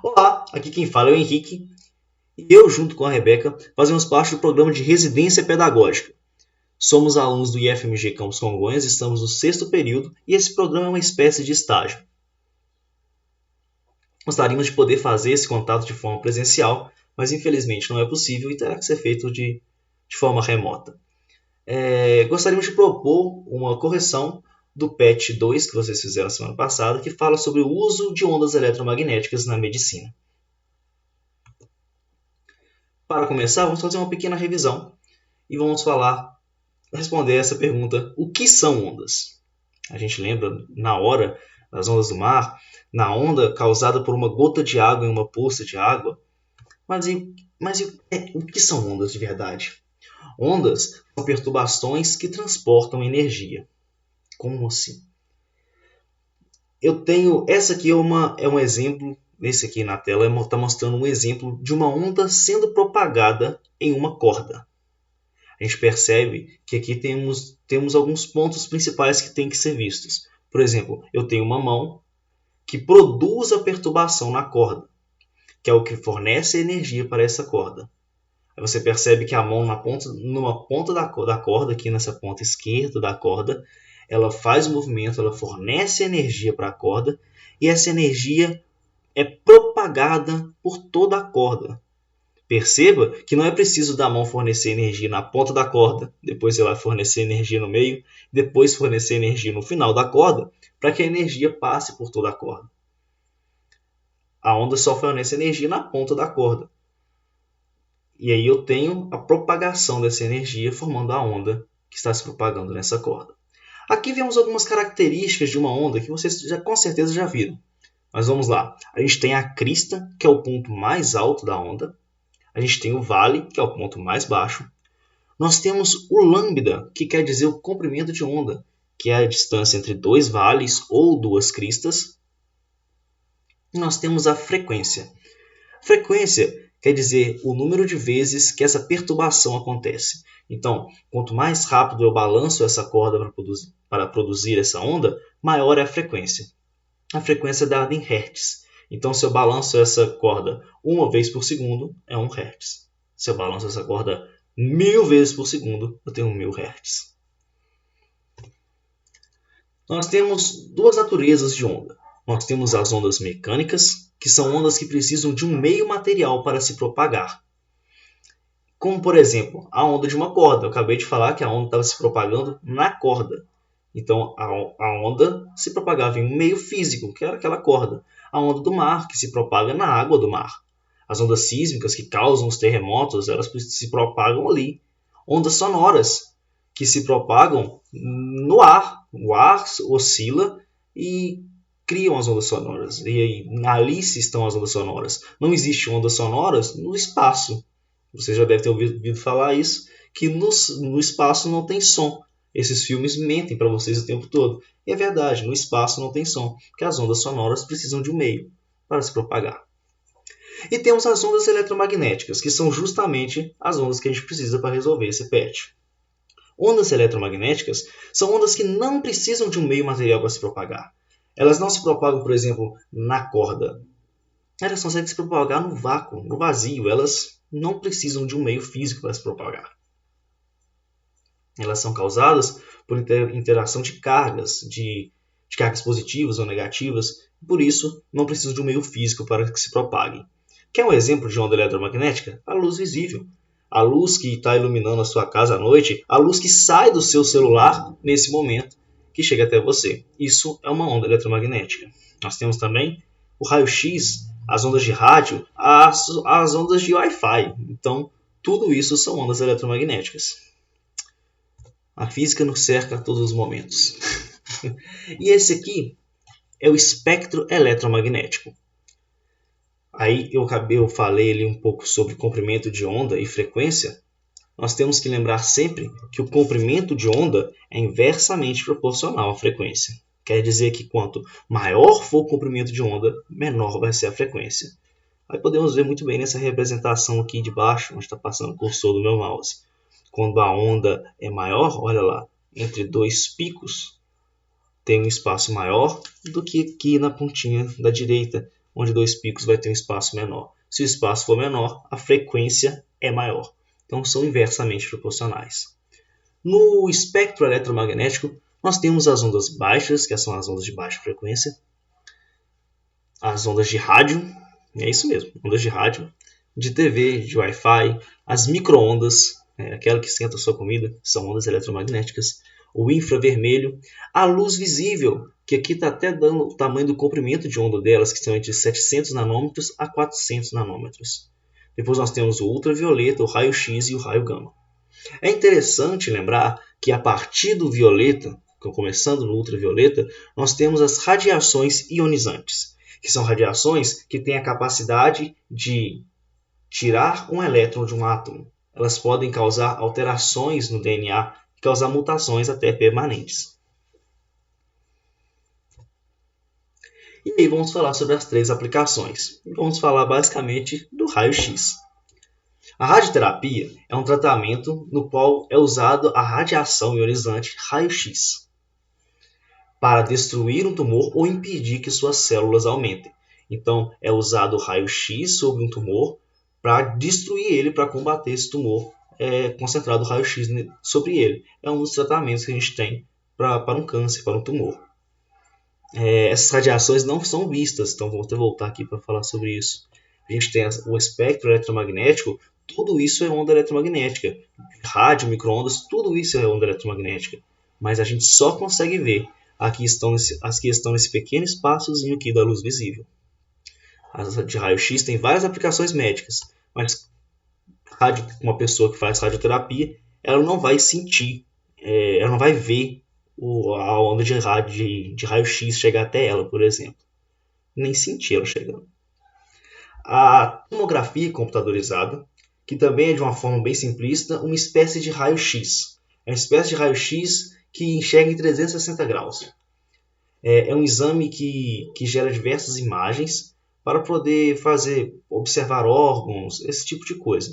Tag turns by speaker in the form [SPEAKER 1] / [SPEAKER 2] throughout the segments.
[SPEAKER 1] Olá, aqui quem fala é o Henrique e eu, junto com a Rebeca, fazemos parte do programa de residência pedagógica. Somos alunos do IFMG Campus Congonhas, estamos no sexto período e esse programa é uma espécie de estágio. Gostaríamos de poder fazer esse contato de forma presencial, mas infelizmente não é possível e terá que ser feito de forma remota. Gostaríamos de propor uma correção do PET 2 que vocês fizeram semana passada, que fala sobre o uso de ondas eletromagnéticas na medicina. Para começar, vamos fazer uma pequena revisão e vamos responder essa pergunta: o que são ondas? A gente lembra na hora das ondas do mar, na onda causada por uma gota de água em uma poça de água. Mas o que são ondas de verdade? Ondas são perturbações que transportam energia. Como assim? Essa aqui é um exemplo, esse aqui na tela está mostrando um exemplo de uma onda sendo propagada em uma corda. A gente percebe que aqui temos alguns pontos principais que têm que ser vistos. Por exemplo, eu tenho uma mão que produz a perturbação na corda, que é o que fornece energia para essa corda. Aí você percebe que a mão numa ponta da corda, aqui nessa ponta esquerda da corda, ela faz o movimento, ela fornece energia para a corda e essa energia é propagada por toda a corda. Perceba que não é preciso da mão fornecer energia na ponta da corda, depois ela fornecer energia no meio, depois fornecer energia no final da corda, para que a energia passe por toda a corda. A onda só fornece energia na ponta da corda. E aí eu tenho a propagação dessa energia formando a onda que está se propagando nessa corda. Aqui vemos algumas características de uma onda que vocês com certeza já viram. Mas vamos lá. A gente tem a crista, que é o ponto mais alto da onda. A gente tem o vale, que é o ponto mais baixo. Nós temos o lambda, que quer dizer o comprimento de onda, que é a distância entre dois vales ou duas cristas. E nós temos a frequência. Frequência quer dizer o número de vezes que essa perturbação acontece. Então, quanto mais rápido eu balanço essa corda para produzir essa onda, maior é a frequência. A frequência é dada em Hz. Então, se eu balanço essa corda uma vez por segundo, é 1 Hz. Se eu balanço essa corda 1000 vezes por segundo, eu tenho 1000 Hz. Nós temos duas naturezas de onda. Nós temos as ondas mecânicas, que são ondas que precisam de um meio material para se propagar. Como, por exemplo, a onda de uma corda. Eu acabei de falar que a onda estava se propagando na corda. Então, a onda se propagava em um meio físico, que era aquela corda. A onda do mar, que se propaga na água do mar. As ondas sísmicas, que causam os terremotos, elas se propagam ali. Ondas sonoras, que se propagam no ar. O ar oscila e criam as ondas sonoras. E aí, ali estão as ondas sonoras. Não existem ondas sonoras no espaço. Você já deve ter ouvido falar isso, que no espaço não tem som. Esses filmes mentem para vocês o tempo todo. E é verdade, no espaço não tem som, porque as ondas sonoras precisam de um meio para se propagar. E temos as ondas eletromagnéticas, que são justamente as ondas que a gente precisa para resolver esse PET. Ondas eletromagnéticas são ondas que não precisam de um meio material para se propagar. Elas não se propagam, por exemplo, na corda. Elas conseguem se propagar no vácuo, no vazio. Elas não precisam de um meio físico para se propagar. Elas são causadas por interação de cargas, de cargas positivas ou negativas, e por isso não precisam de um meio físico para que se propaguem. Quer um exemplo de onda eletromagnética? A luz visível. A luz que está iluminando a sua casa à noite, a luz que sai do seu celular nesse momento, que chega até você. Isso é uma onda eletromagnética. Nós temos também o raio-x, as ondas de rádio, as ondas de Wi-Fi. Então, tudo isso são ondas eletromagnéticas. A física nos cerca a todos os momentos. E esse aqui é o espectro eletromagnético. Aí eu falei ali um pouco sobre comprimento de onda e frequência. Nós temos que lembrar sempre que o comprimento de onda é inversamente proporcional à frequência. Quer dizer que quanto maior for o comprimento de onda, menor vai ser a frequência. Aí podemos ver muito bem nessa representação aqui de baixo, onde está passando o cursor do meu mouse. Quando a onda é maior, olha lá, entre dois picos, tem um espaço maior do que aqui na pontinha da direita, onde dois picos vai ter um espaço menor. Se o espaço for menor, a frequência é maior. Então, são inversamente proporcionais. No espectro eletromagnético, nós temos as ondas baixas, que são as ondas de baixa frequência, as ondas de rádio, é isso mesmo, ondas de rádio, de TV, de Wi-Fi, as micro-ondas, aquela que esquenta a sua comida, são ondas eletromagnéticas, o infravermelho, a luz visível, que aqui está até dando o tamanho do comprimento de onda delas, que são entre 700 nanômetros a 400 nanômetros. Depois nós temos o ultravioleta, o raio-x e o raio gama. É interessante lembrar que a partir do violeta, começando no ultravioleta, nós temos as radiações ionizantes, que são radiações que têm a capacidade de tirar um elétron de um átomo. Elas podem causar alterações no DNA e causar mutações até permanentes. E aí vamos falar sobre as 3 aplicações. E vamos falar basicamente do raio-x. A radioterapia é um tratamento no qual é usado a radiação ionizante raio-x para destruir um tumor ou impedir que suas células aumentem. Então, é usado o raio-x sobre um tumor para destruir ele, para combater esse tumor, concentrado o raio-x sobre ele. É um dos tratamentos que a gente tem para um câncer, para um tumor. Essas radiações não são vistas, então vou até voltar aqui para falar sobre isso. A gente tem o espectro eletromagnético, tudo isso é onda eletromagnética. Rádio, micro-ondas, tudo isso é onda eletromagnética. Mas a gente só consegue ver as que estão nesse pequeno espaçozinho aqui da luz visível. As de raio-x tem várias aplicações médicas, mas uma pessoa que faz radioterapia, ela não vai sentir, ela não vai ver a onda de raio-x chegar até ela, por exemplo. Nem sentir ela chegando. A tomografia computadorizada, que também é de uma forma bem simplista, uma espécie de raio-x. É uma espécie de raio-x que enxerga em 360 graus. É um exame que gera diversas imagens para poder observar órgãos, esse tipo de coisa.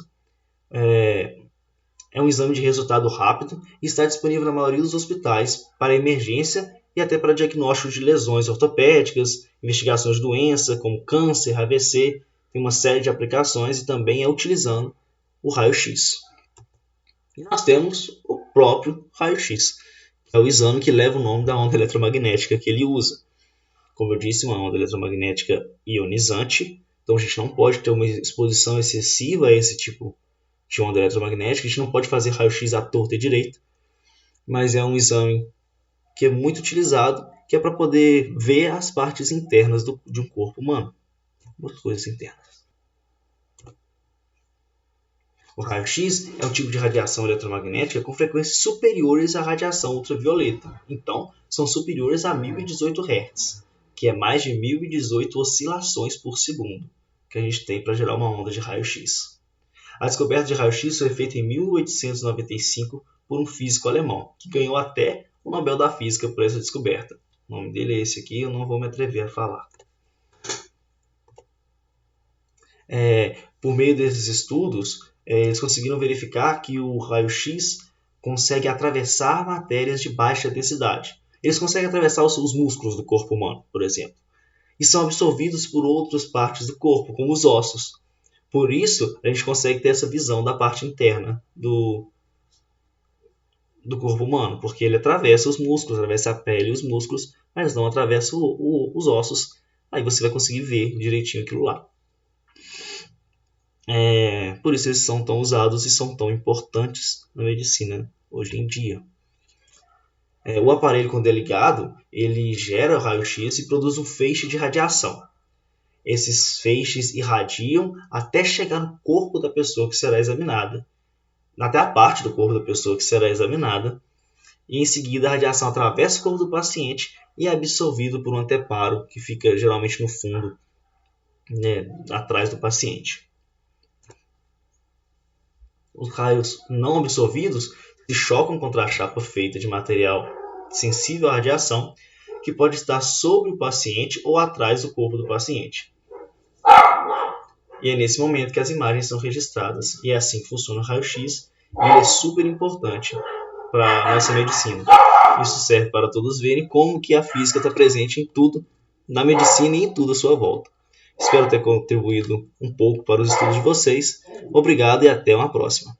[SPEAKER 1] É um exame de resultado rápido e está disponível na maioria dos hospitais para emergência e até para diagnóstico de lesões ortopédicas, investigações de doença como câncer, AVC, tem uma série de aplicações e também é utilizando o raio-x. E nós temos o próprio raio-x, que é o exame que leva o nome da onda eletromagnética que ele usa. Como eu disse, uma onda eletromagnética ionizante, então a gente não pode ter uma exposição excessiva a esse tipo de onda eletromagnética, a gente não pode fazer raio-x à torta e direita, mas é um exame que é muito utilizado, que é para poder ver as partes internas de um corpo humano, as coisas internas. O raio-x é um tipo de radiação eletromagnética com frequências superiores à radiação ultravioleta, então são superiores a 1018 Hz, que é mais de 1018 oscilações por segundo que a gente tem para gerar uma onda de raio-x. A descoberta de raio-x foi feita em 1895 por um físico alemão, que ganhou até o Nobel da Física por essa descoberta. O nome dele é esse aqui, eu não vou me atrever a falar. Por meio desses estudos, eles conseguiram verificar que o raio-x consegue atravessar matérias de baixa densidade. Eles conseguem atravessar os músculos do corpo humano, por exemplo, e são absorvidos por outras partes do corpo, como os ossos. Por isso, a gente consegue ter essa visão da parte interna do corpo humano, porque ele atravessa os músculos, atravessa a pele e os músculos, mas não atravessa os ossos. Aí você vai conseguir ver direitinho aquilo lá. Por isso eles são tão usados e são tão importantes na medicina hoje em dia. O aparelho, quando é ligado, ele gera raio-x e produz um feixe de radiação. Esses feixes irradiam até chegar no corpo da pessoa que será examinada, até a parte do corpo da pessoa que será examinada, e em seguida a radiação atravessa o corpo do paciente e é absorvido por um anteparo que fica geralmente no fundo, atrás do paciente. Os raios não absorvidos se chocam contra a chapa feita de material sensível à radiação, que pode estar sobre o paciente ou atrás do corpo do paciente. E é nesse momento que as imagens são registradas. E é assim que funciona o raio-x, e ele é super importante para a nossa medicina. Isso serve para todos verem como que a física está presente em tudo, na medicina e em tudo à sua volta. Espero ter contribuído um pouco para os estudos de vocês. Obrigado e até uma próxima.